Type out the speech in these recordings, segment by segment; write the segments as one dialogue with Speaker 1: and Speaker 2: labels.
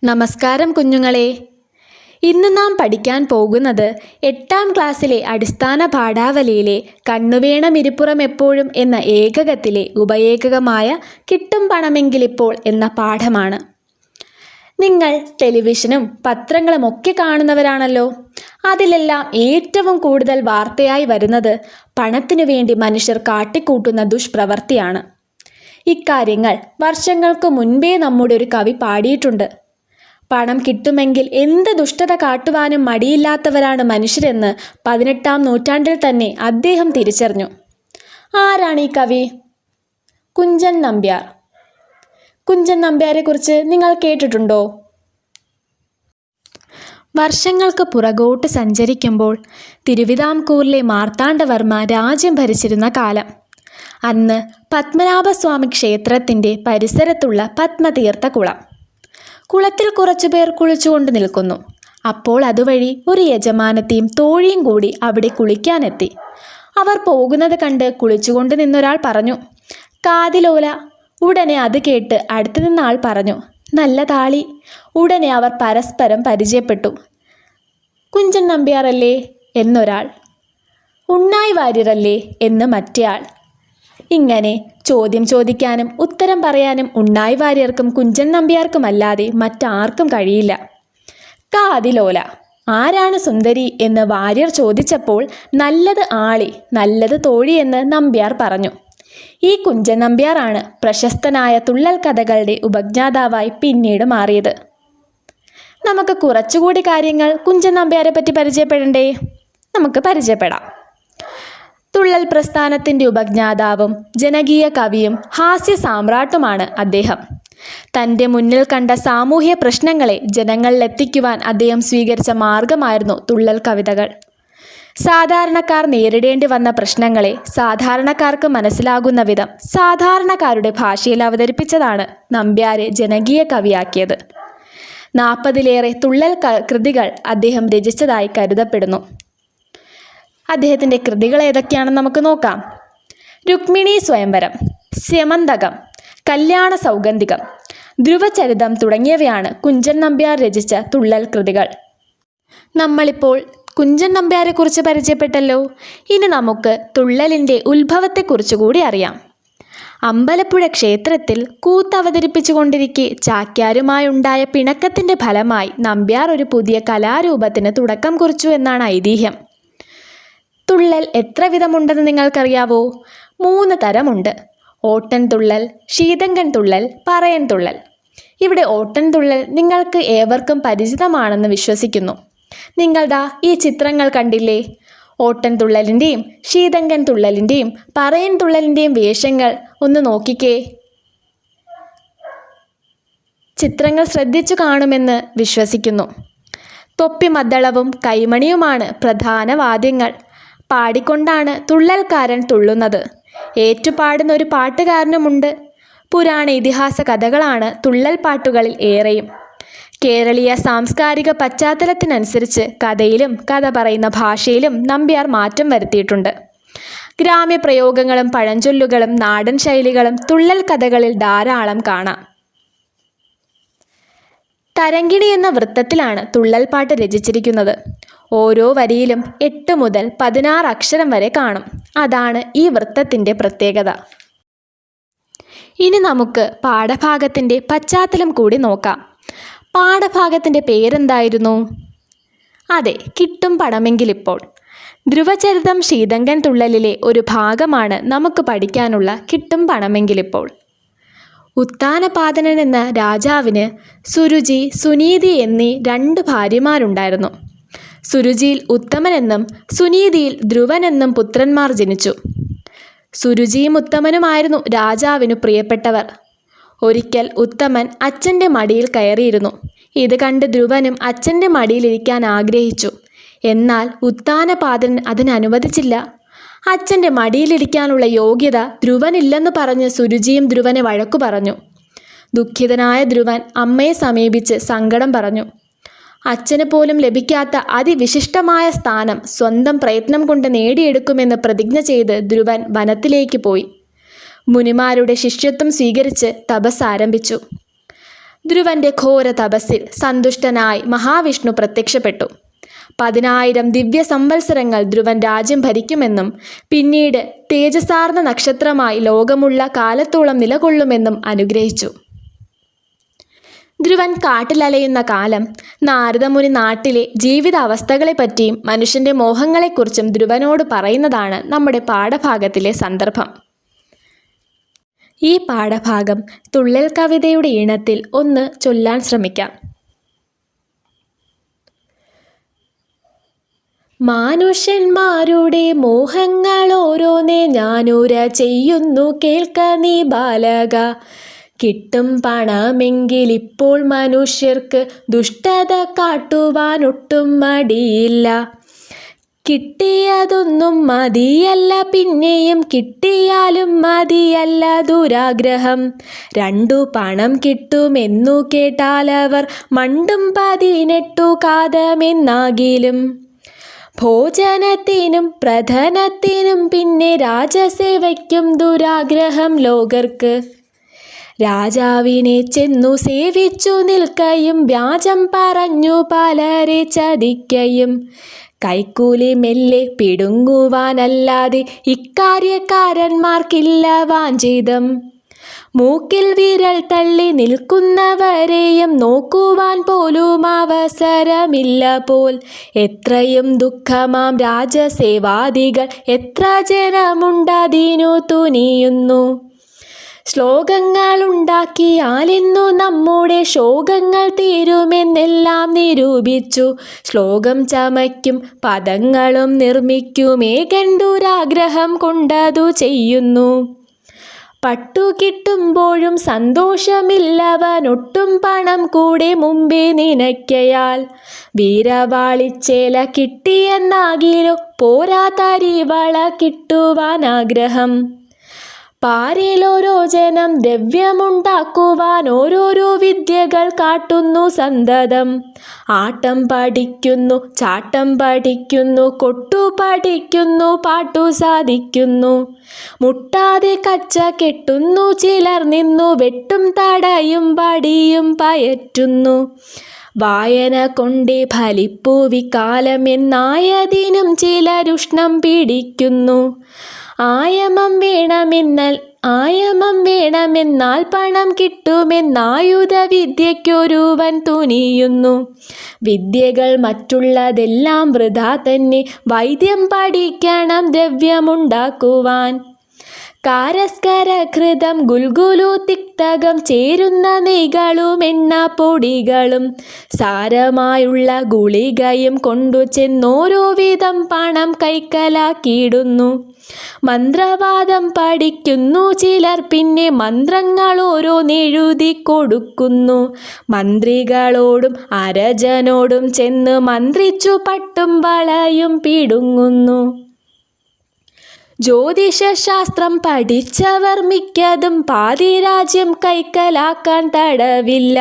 Speaker 1: നമസ്കാരം കുഞ്ഞുങ്ങളെ. ഇന്ന് നാം പഠിക്കാൻ പോകുന്നത് 8ാം ക്ലാസ്സിലെ അടിസ്ഥാന പാഠാവലിയിലെ കണ്ണുവേണമിരിപ്പുറം എപ്പോഴും എന്ന ഏകകത്തിലെ ഉപഏകകമായ കിട്ടും പണമെങ്കിലിപ്പോൾ എന്ന പാഠമാണ്. നിങ്ങൾ ടെലിവിഷനും പത്രങ്ങളും ഒക്കെ കാണുന്നവരാണല്ലോ. അതിലെല്ലാം ഏറ്റവും കൂടുതൽ വാർത്തയായി വരുന്നത് പണത്തിനു വേണ്ടി മനുഷ്യർ കാട്ടിക്കൂട്ടുന്ന ദുഷ്പ്രവൃത്തിയാണ്. ഇക്കാര്യങ്ങൾ വർഷങ്ങൾക്ക് മുൻപേ നമ്മുടെ ഒരു കവി പാടിയിട്ടുണ്ട്. പണം കിട്ടുമെങ്കിൽ എന്ത് ദുഷ്ടത കാട്ടുവാനും മടിയില്ലാത്തവരാണ് മനുഷ്യരെന്ന് 18ാം നൂറ്റാണ്ടിൽ തന്നെ അദ്ദേഹം തിരിച്ചറിഞ്ഞു. ആരാണ് ഈ കവി? കുഞ്ചൻ നമ്പ്യാർ. കുഞ്ചൻ നമ്പ്യാരെ കുറിച്ച് നിങ്ങൾ കേട്ടിട്ടുണ്ടോ? വർഷങ്ങൾക്ക് പുറകോട്ട് സഞ്ചരിക്കുമ്പോൾ തിരുവിതാംകൂറിലെ മാർത്താണ്ഡവർമ്മ രാജ്യം ഭരിച്ചിരുന്ന കാലം. അന്ന് പത്മനാഭസ്വാമി ക്ഷേത്രത്തിൻ്റെ പരിസരത്തുള്ള പത്മതീർത്ഥ കുളം. കുളത്തിൽ കുറച്ചുപേർ കുളിച്ചുകൊണ്ട് നിൽക്കുന്നു. അപ്പോൾ അതുവഴി ഒരു യജമാനത്തെയും തോഴിയും കൂടി അവിടെ കുളിക്കാനെത്തി. അവർ പോകുന്നത് കണ്ട് കുളിച്ചുകൊണ്ട് നിന്നൊരാൾ പറഞ്ഞു, കാതിലോല. ഉടനെ അത് കേട്ട് അടുത്തു നിന്ന ആൾ പറഞ്ഞു, നല്ല താളി. ഉടനെ അവർ പരസ്പരം പരിചയപ്പെട്ടു. കുഞ്ചൻ നമ്പ്യാറല്ലേ എന്നൊരാൾ. ഉണ്ണായി വാര്യരല്ലേ എന്ന് മറ്റേയാൾ. ഇങ്ങനെ ചോദ്യം ചോദിക്കാനും ഉത്തരം പറയാനും ഉണ്ണായി വാര്യർക്കും കുഞ്ചൻ നമ്പ്യാർക്കുമല്ലാതെ മറ്റാർക്കും കഴിയില്ല. കാതിലോല. ആരാണ് സുന്ദരി എന്ന് വാര്യർ ചോദിച്ചപ്പോൾ നല്ലത് ആളി, നല്ലത് തോഴി എന്ന് നമ്പ്യാർ പറഞ്ഞു. ഈ കുഞ്ചൻ നമ്പ്യാറാണ് പ്രശസ്തനായ തുള്ളൽ കഥകളുടെ ഉപജ്ഞാതാവായി പിന്നീട് മാറിയത്. നമുക്ക് കുറച്ചുകൂടി കാര്യങ്ങൾ കുഞ്ചൻ നമ്പ്യാരെ പറ്റി പരിചയപ്പെടണ്ടേ? നമുക്ക് പരിചയപ്പെടാം. തുള്ളൽ പ്രസ്ഥാനത്തിൻ്റെ ഉപജ്ഞാതാവും ജനകീയ കവിയും ഹാസ്യ സാമ്രാട്ടുമാണ് അദ്ദേഹം. തൻ്റെ മുന്നിൽ കണ്ട സാമൂഹ്യ പ്രശ്നങ്ങളെ ജനങ്ങളിലെത്തിക്കുവാൻ അദ്ദേഹം സ്വീകരിച്ച മാർഗമായിരുന്നു തുള്ളൽ കവിതകൾ. സാധാരണക്കാർ നേരിടേണ്ടി വന്ന പ്രശ്നങ്ങളെ സാധാരണക്കാർക്ക് മനസ്സിലാകുന്ന വിധം സാധാരണക്കാരുടെ ഭാഷയിൽ അവതരിപ്പിച്ചതാണ് നമ്പ്യാരെ ജനകീയ കവിയാക്കിയത്. 40ലേറെ തുള്ളൽ കൃതികൾ അദ്ദേഹം രചിച്ചതായി കരുതപ്പെടുന്നു. അദ്ദേഹത്തിൻ്റെ കൃതികൾ ഏതൊക്കെയാണെന്ന് നമുക്ക് നോക്കാം. രുക്മിണി സ്വയംവരം, സ്യമന്തകം, കല്യാണ സൗഗന്ധികം, ധ്രുവചരിതം തുടങ്ങിയവയാണ് കുഞ്ചൻ നമ്പ്യാർ രചിച്ച തുള്ളൽ കൃതികൾ. നമ്മളിപ്പോൾ കുഞ്ചൻ നമ്പ്യാരെ കുറിച്ച് പരിചയപ്പെട്ടല്ലോ. ഇനി നമുക്ക് തുള്ളലിൻ്റെ ഉത്ഭവത്തെക്കുറിച്ച് കൂടി അറിയാം. അമ്പലപ്പുഴ ക്ഷേത്രത്തിൽ കൂത്തവതരിപ്പിച്ചു കൊണ്ടിരിക്കെ ചാക്യാരുമായുണ്ടായ പിണക്കത്തിൻ്റെ ഫലമായി നമ്പ്യാർ ഒരു പുതിയ കലാരൂപത്തിന് തുടക്കം കുറിച്ചു എന്നാണ് ഐതിഹ്യം. തുള്ളൽ എത്ര വിധമുണ്ടെന്ന് നിങ്ങൾക്കറിയാവോ? 3 തരമുണ്ട്. ഓട്ടൻ തുള്ളൽ, ശീതങ്കൻ തുള്ളൽ, പറയൻ തുള്ളൽ. ഇവിടെ ഓട്ടൻ തുള്ളൽ നിങ്ങൾക്ക് ഏവർക്കും പരിചിതമാണെന്ന് വിശ്വസിക്കുന്നു. നിങ്ങൾദാ ഈ ചിത്രങ്ങൾ കണ്ടില്ലേ? ഓട്ടൻ തുള്ളലിൻ്റെയും ശീതങ്കൻ തുള്ളലിൻ്റെയും പറയൻ തുള്ളലിൻ്റെയും വേഷങ്ങൾ ഒന്ന് നോക്കിക്കേ. ചിത്രങ്ങൾ ശ്രദ്ധിച്ചു കാണുമെന്ന് വിശ്വസിക്കുന്നു. തൊപ്പി മദ്ദളവും കൈമണിയുമാണ് പ്രധാന വാദ്യങ്ങൾ. പാടിക്കൊണ്ടാണ് തുള്ളൽക്കാരൻ തുള്ളുന്നത്. ഏറ്റുപാടുന്ന ഒരു പാട്ടുകാരനുമുണ്ട്. പുരാണ ഇതിഹാസ കഥകളാണ് തുള്ളൽ പാട്ടുകളിൽ ഏറെയും. കേരളീയ സാംസ്കാരിക പശ്ചാത്തലത്തിനനുസരിച്ച് കഥയിലും കഥ പറയുന്ന ഭാഷയിലും നമ്പ്യാർ മാറ്റം വരുത്തിയിട്ടുണ്ട്. ഗ്രാമ്യപ്രയോഗങ്ങളും പഴഞ്ചൊല്ലുകളും നാടൻ ശൈലികളും തുള്ളൽ കഥകളിൽ ധാരാളം കാണാം. തരങ്കിണി എന്ന വൃത്തത്തിലാണ് തുള്ളൽ പാട്ട് രചിച്ചിരിക്കുന്നത്. ഓരോ വരിയിലും 8 മുതൽ 16 അക്ഷരം വരെ കാണും. അതാണ് ഈ വൃത്തത്തിൻ്റെ പ്രത്യേകത. ഇനി നമുക്ക് പാഠഭാഗത്തിൻ്റെ പശ്ചാത്തലം കൂടി നോക്കാം. പാഠഭാഗത്തിൻ്റെ പേരെന്തായിരുന്നു? അതെ, കിട്ടും പണമെങ്കിലിപ്പോൾ. ധ്രുവചരിതം ശീതങ്കൻ തുള്ളലിലെ ഒരു ഭാഗമാണ് നമുക്ക് പഠിക്കാനുള്ള കിട്ടും പണമെങ്കിലിപ്പോൾ. ഉത്താനപാദനൻ എന്ന രാജാവിന് സുരുചി, സുനീതി എന്നീ 2 ഭാര്യമാരുണ്ടായിരുന്നു. സുരുചിയിൽ ഉത്തമനെന്നും സുനീതിയിൽ ധ്രുവനെന്നും പുത്രന്മാർ ജനിച്ചു. സുരുചിയും ഉത്തമനുമായിരുന്നു രാജാവിനു പ്രിയപ്പെട്ടവർ. ഒരിക്കൽ ഉത്തമൻ അച്ഛൻ്റെ മടിയിൽ കയറിയിരുന്നു. ഇത് കണ്ട് ധ്രുവനും അച്ഛൻ്റെ മടിയിലിരിക്കാൻ ആഗ്രഹിച്ചു. എന്നാൽ ഉത്താനപാദൻ അതിനനുവദിച്ചില്ല. അച്ഛൻ്റെ മടിയിലിരിക്കാനുള്ള യോഗ്യത ധ്രുവനില്ലെന്ന് പറഞ്ഞ് സുരുചിയും ധ്രുവനെ വഴക്കു പറഞ്ഞു. ദുഃഖിതനായ ധ്രുവൻ അമ്മയെ സമീപിച്ച് സങ്കടം പറഞ്ഞു. അച്ഛന് പോലും ലഭിക്കാത്ത അതിവിശിഷ്ടമായ സ്ഥാനം സ്വന്തം പ്രയത്നം കൊണ്ട് നേടിയെടുക്കുമെന്ന് പ്രതിജ്ഞ ചെയ്ത് ധ്രുവൻ വനത്തിലേക്ക് പോയി. മുനിമാരുടെ ശിഷ്യത്വം സ്വീകരിച്ച് തപസ് ആരംഭിച്ചു. ധ്രുവന്റെ ഘോര തപസ്സിൽ സന്തുഷ്ടനായി മഹാവിഷ്ണു പ്രത്യക്ഷപ്പെട്ടു. 10,000 ദിവ്യ സംവത്സരങ്ങൾ ധ്രുവൻ രാജ്യം ഭരിക്കുമെന്നും പിന്നീട് തേജസാർന്ന നക്ഷത്രമായി ലോകമുള്ള കാലത്തോളം നിലകൊള്ളുമെന്നും അനുഗ്രഹിച്ചു. ധ്രുവൻ കാട്ടിലലയുന്ന കാലം നാരദമുനി നാട്ടിലെ ജീവിതാവസ്ഥകളെപ്പറ്റിയും മനുഷ്യൻ്റെ മോഹങ്ങളെക്കുറിച്ചും ധ്രുവനോട് പറയുന്നതാണ് നമ്മുടെ പാഠഭാഗത്തിലെ സന്ദർഭം. ഈ പാഠഭാഗം തുള്ളൽ കവിതയുടെ ഈണത്തിൽ ഒന്ന് ചൊല്ലാൻ ശ്രമിക്കാം. മാനുഷ്യന്മാരുടെ മോഹങ്ങൾ ഓരോന്നേ ഞാനുര ചെയ്യുന്നു കേൾക്ക നീ ബാലക. കിട്ടും പണമെങ്കിൽ ഇപ്പോൾ മനുഷ്യർക്ക് ദുഷ്ടത കാട്ടുവാനൊട്ടും മടിയില്ല. കിട്ടിയതൊന്നും മതിയല്ല, പിന്നെയും കിട്ടിയാലും മതിയല്ല ദുരാഗ്രഹം. 2 പണം കിട്ടുമെന്നു കേട്ടാലവർ മണ്ടും 18 കാതമെന്നാകിലും. ഭോജനത്തിനും പ്രധനത്തിനും പിന്നെ രാജസേവയ്ക്കും ദുരാഗ്രഹം ലോകർക്ക്. രാജാവിനെ ചെന്നു സേവിച്ചു നിൽക്കയും വ്യാജം പറഞ്ഞു പലരെ ചതിക്കയും. കൈക്കൂലി മെല്ലെ പിടുങ്ങുവാനല്ലാതെ ഇക്കാര്യക്കാരന്മാർക്കില്ല വാഞ്ചിതം. മൂക്കിൽ വിരൽ തള്ളി നിൽക്കുന്നവരെയും നോക്കുവാൻ പോലും അവസരമില്ല പോൽ. എത്രയും ദുഃഖമാം രാജസേവാദികൾ എത്ര ജനമുണ്ടതിനു തുനിയുന്നു. ശ്ലോകങ്ങളുണ്ടാക്കിയാലിന്നു നമ്മുടെ ശോകങ്ങൾ തീരുമെന്നെല്ലാം നിരൂപിച്ചു. ശ്ലോകം ചമയ്ക്കും പദങ്ങളും നിർമ്മിക്കുമേകൻ ദുരാഗ്രഹം കൊണ്ടതു ചെയ്യുന്നു. പട്ടു കിട്ടുമ്പോഴും സന്തോഷമില്ലവനൊട്ടും പണം കൂടെ മുമ്പേ നിനയ്ക്കയാൽ. വീരവാളിച്ചേല കിട്ടിയെന്നാകിലോ പോരാ തരിവള കിട്ടുവാനാഗ്രഹം. പാരിലോരോ ജനം ദ്രവ്യമുണ്ടാക്കുവാൻ ഓരോരോ വിദ്യകൾ കാട്ടുന്നു സന്തതം. ആട്ടം പഠിക്കുന്നു, ചാട്ടം പഠിക്കുന്നു, കൊട്ടു പഠിക്കുന്നു, പാട്ടു സാധിക്കുന്നു. മുട്ടാതെ കച്ച കെട്ടുന്നു ചിലർ, നിന്നു വെട്ടും തടയും പടിയും പയറ്റുന്നു. വായന കൊണ്ടേ ഫലിപ്പൂ വികാലമെന്നായതിനും ചിലരുഷ്ണം പിടിക്കുന്നു. ആയമം വേണമെന്നാൽ പണം കിട്ടുമെന്നായുധ വിദ്യയ്ക്കൊരുവൻ തുനിയുന്നു. വിദ്യകൾ മറ്റുള്ളതെല്ലാം വൃഥാ തന്നെ, വൈദ്യം പഠിക്കണം ദ്രവ്യമുണ്ടാക്കുവാൻ. കാരസ്കരഘൃതം ഗുൽഗുലു തിക്തകം ചേരുന്ന നെയ്കളും എണ്ണ പൊടികളും സാരമായുള്ള ഗുളികയും കൊണ്ടു ചെന്നോരോ വിധം പണം കൈക്കലാക്കിയിടുന്നു. മന്ത്രവാദം പഠിക്കുന്നു ചിലർ, പിന്നെ മന്ത്രങ്ങൾ ഓരോന്നെഴുതി കൊടുക്കുന്നു. മന്ത്രികളോടും അരജനോടും ചെന്ന് മന്ത്രിച്ചു പട്ടും വളയും പിടുങ്ങുന്നു. ജ്യോതിഷശാസ്ത്രം പഠിച്ചവർ മിക്കതും പാതിരാജ്യം കൈക്കലാക്കാൻ തടവില്ല.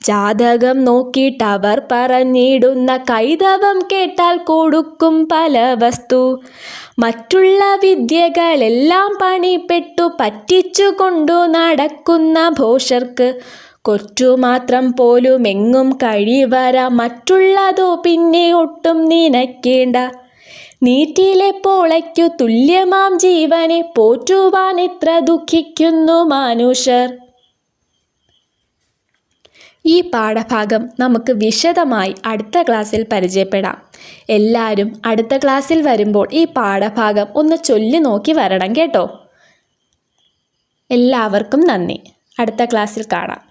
Speaker 1: ജാതകം നോക്കിയിട്ടവർ പറഞ്ഞിടുന്ന കൈതവം കേട്ടാൽ കൊടുക്കും പല വസ്തു. മറ്റുള്ള വിദ്യകളെല്ലാം പണിപ്പെട്ടു പറ്റിച്ചു കൊണ്ടു നടക്കുന്ന ഭോഷർക്ക് കൊറ്റുമാത്രം പോലും എങ്ങും കഴിവര. മറ്റുള്ളതോ പിന്നെ ഒട്ടും നിനയ്ക്കേണ്ട. നീറ്റിലെ പോളയ്ക്കു തുല്യമാം ജീവനെ പോറ്റുവാൻ എത്ര ദുഃഖിക്കുന്നു മനുഷ്യർ. ഈ പാഠഭാഗം നമുക്ക് വിശദമായി അടുത്ത ക്ലാസ്സിൽ പരിചയപ്പെടാം. എല്ലാവരും അടുത്ത ക്ലാസ്സിൽ വരുമ്പോൾ ഈ പാഠഭാഗം ഒന്ന് ചൊല്ലി നോക്കി വരണം കേട്ടോ. എല്ലാവർക്കും നന്ദി. അടുത്ത ക്ലാസ്സിൽ കാണാം.